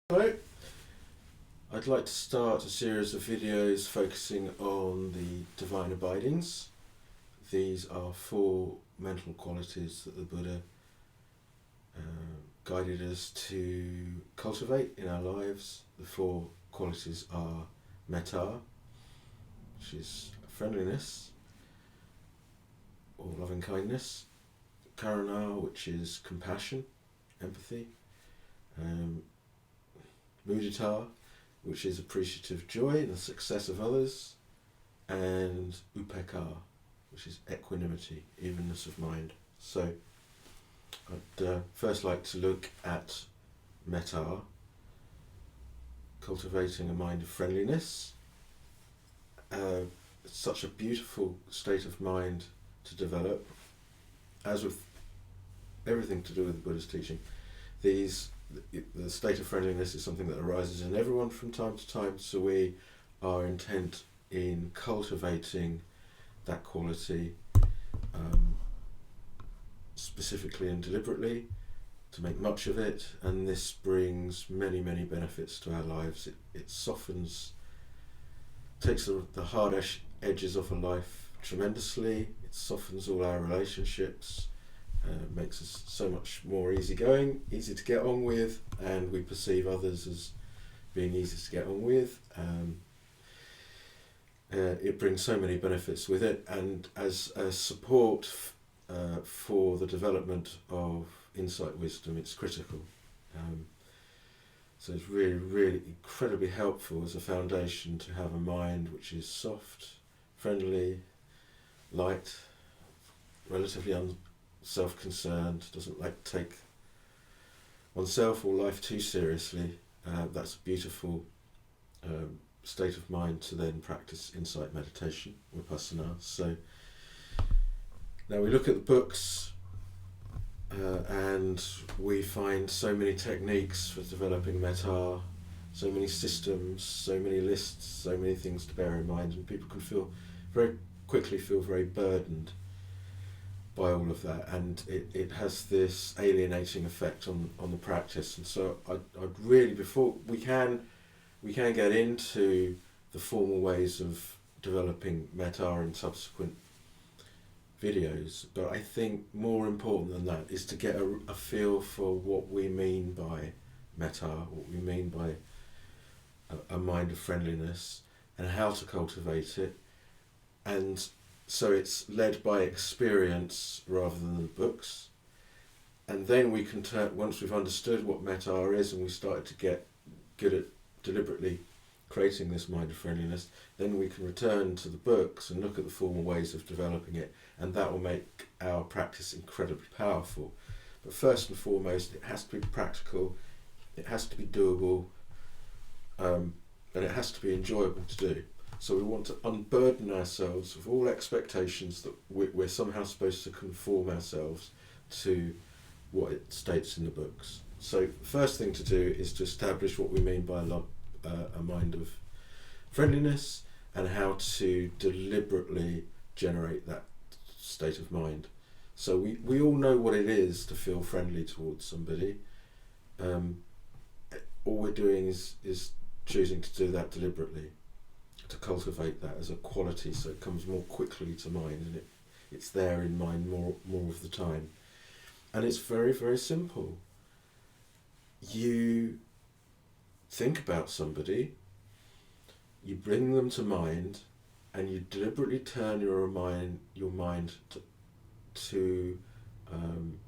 Hello, I'd like to start a series of videos focusing on the Divine Abidings. These are 4 mental qualities that the Buddha guided us to cultivate in our lives. The 4 qualities are Metta, which is friendliness or loving kindness, Karuna, which is compassion, empathy, Mudita, which is appreciative joy in the success of others, and Upekkha, which is equanimity, evenness of mind. So I'd first like to look at Metta, cultivating a mind of friendliness. It's such a beautiful state of mind to develop. As with everything to do with the Buddhist teaching, the state of friendliness is something that arises in everyone from time to time, so we are intent in cultivating that quality specifically and deliberately, to make much of it, and this brings many benefits to our lives. It softens, takes the hard edges off of life tremendously. It softens all our relationships, makes us so much more easygoing, easy to get on with, and we perceive others as being easy to get on with. It brings so many benefits with it, and as a support for the development of insight wisdom, it's critical. So it's really incredibly helpful as a foundation to have a mind which is soft, friendly, light, relatively self-concerned, doesn't like to take oneself or life too seriously. That's a beautiful state of mind to then practice insight meditation, vipassana. So now we look at the books and we find so many techniques for developing metta, so many systems, so many lists, so many things to bear in mind, and people can very quickly feel very burdened by all of that, and it has this alienating effect on the practice. And so I'd really, before we can get into the formal ways of developing metta in subsequent videos, but I think more important than that is to get a feel for what we mean by metta, what we mean by a mind of friendliness, and how to cultivate it. And so it's led by experience rather than the books. And then we can once we've understood what metta is and we started to get good at deliberately creating this mind of friendliness, then we can return to the books and look at the formal ways of developing it, and that will make our practice incredibly powerful. But first and foremost, it has to be practical, it has to be doable, and it has to be enjoyable to do. So we want to unburden ourselves of all expectations that we're somehow supposed to conform ourselves to what it states in the books. So the first thing to do is to establish what we mean by a mind of friendliness, and how to deliberately generate that state of mind. So we all know what it is to feel friendly towards somebody. All we're doing is choosing to do that deliberately, to cultivate that as a quality, so it comes more quickly to mind, and it's there in mind more of the time. And it's very simple. You think about somebody, you bring them to mind, and you deliberately turn your mind to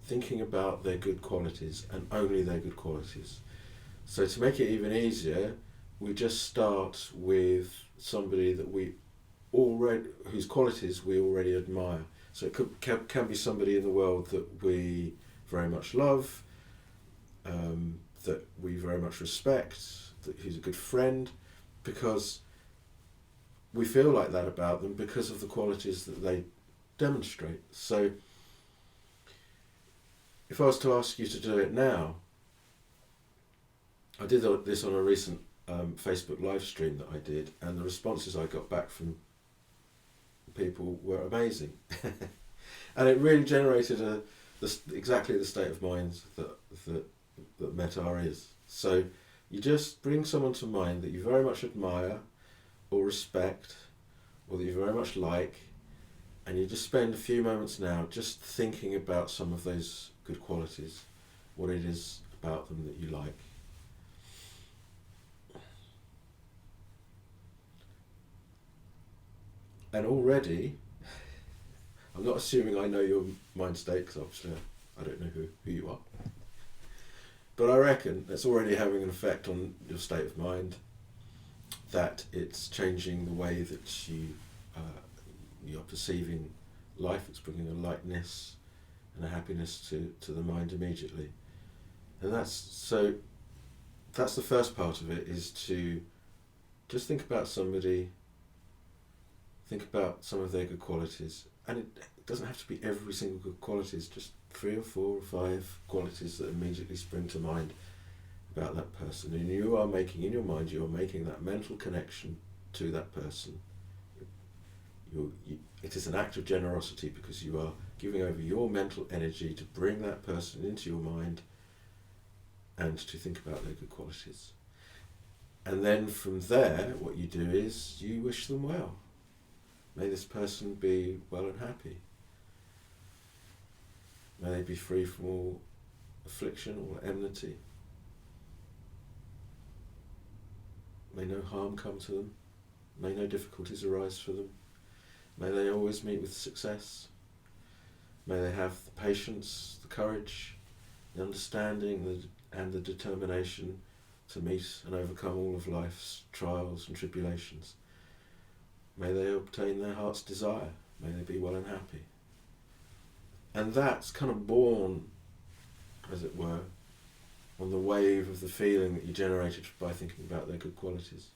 thinking about their good qualities and only their good qualities. So to make it even easier, we just start with somebody that whose qualities we already admire. So it can be somebody in the world that we very much love, that we very much respect, who's a good friend, because we feel like that about them because of the qualities that they demonstrate. So if I was to ask you to do it now, I did this on a recent Facebook live stream that I did, and the responses I got back from people were amazing. And it really generated exactly the state of mind that metta is. So You just bring someone to mind that you very much admire or respect or that you very much like, and you just spend a few moments now just thinking about some of those good qualities, what it is about them that you like. And already, I'm not assuming I know your mind state, because obviously I don't know who you are, but I reckon it's already having an effect on your state of mind, that it's changing the way that you're perceiving life. It's bringing a lightness and a happiness to the mind immediately. And that's the first part of it, is to just think about somebody, think about some of their good qualities. And it doesn't have to be every single good qualities, just 3 or 4 or 5 qualities that immediately spring to mind about that person. And you are making, in your mind, you are making that mental connection to that person. It is an act of generosity, because you are giving over your mental energy to bring that person into your mind and to think about their good qualities. And then from there, what you do is you wish them well. May this person be well and happy. May they be free from all affliction or enmity. May no harm come to them. May no difficulties arise for them. May they always meet with success. May they have the patience, the courage, the understanding, and the determination to meet and overcome all of life's trials and tribulations. May they obtain their heart's desire. May they be well and happy. And that's kind of born, as it were, on the wave of the feeling that you generated by thinking about their good qualities.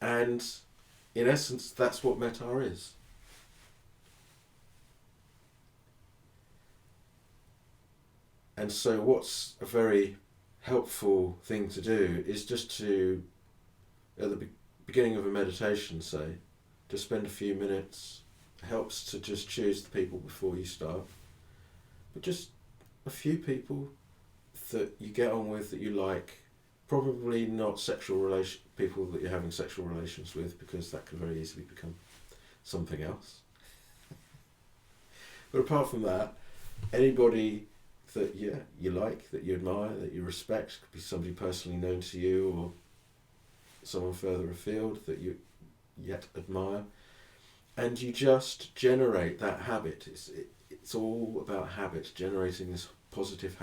And in essence, that's what metta is. And so what's a very helpful thing to do is just to, at the beginning of a meditation, say, just spend a few minutes. It helps to just choose the people before you start. But just a few people that you get on with, that you like. Probably not people that you're having sexual relations with, because that can very easily become something else. But apart from that, anybody that you like, that you admire, that you respect, could be somebody personally known to you or someone further afield that you yet admire, and you just generate that habit. It's all about habit, generating this positive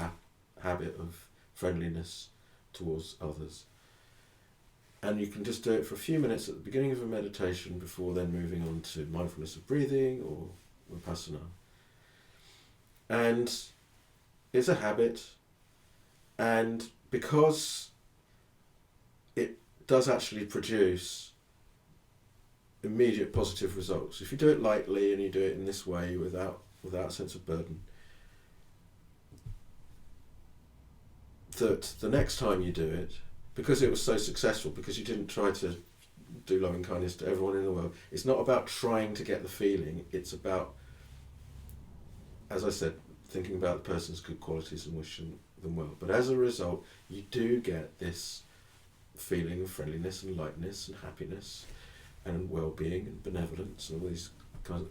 habit of friendliness towards others. And you can just do it for a few minutes at the beginning of a meditation before then moving on to mindfulness of breathing or vipassana. And it's a habit, and because it does actually produce immediate positive results, if you do it lightly and you do it in this way without a sense of burden, that the next time you do it, because it was so successful, because you didn't try to do loving kindness to everyone in the world, it's not about trying to get the feeling, it's about, as I said, thinking about the person's good qualities and wishing them well. But as a result, you do get this feeling of friendliness and lightness and happiness and well-being and benevolence and all these kinds of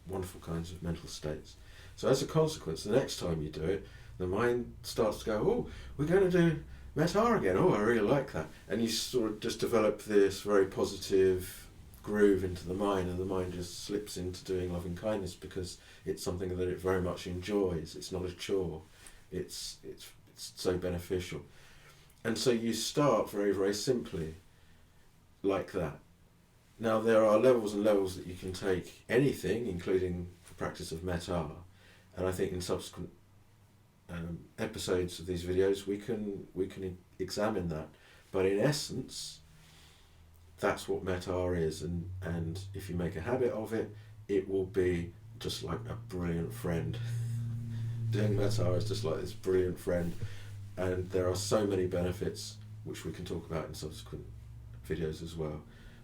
wonderful kinds of mental states. So as a consequence, the next time you do it, the mind starts to go, oh, we're going to do metta again. Oh, I really like that. And you sort of just develop this very positive groove into the mind, and the mind just slips into doing loving kindness because it's something that it very much enjoys. It's not a chore. It's so beneficial. And so you start very, very simply like that. Now there are levels and levels that you can take anything, including the practice of metta, and I think in subsequent episodes of these videos we can examine that. But in essence, that's what metta is, and if you make a habit of it, it will be just like a brilliant friend. Doing metta is just like this brilliant friend, and there are so many benefits which we can talk about in subsequent videos as well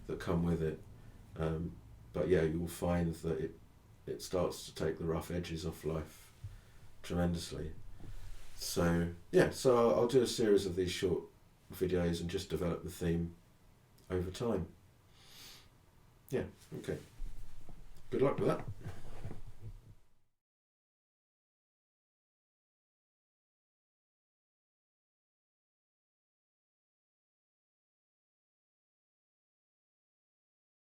that come with it. But yeah, you will find that it starts to take the rough edges off life tremendously. So yeah, so I'll do a series of these short videos and just develop the theme over time. Yeah, okay. Good luck with that.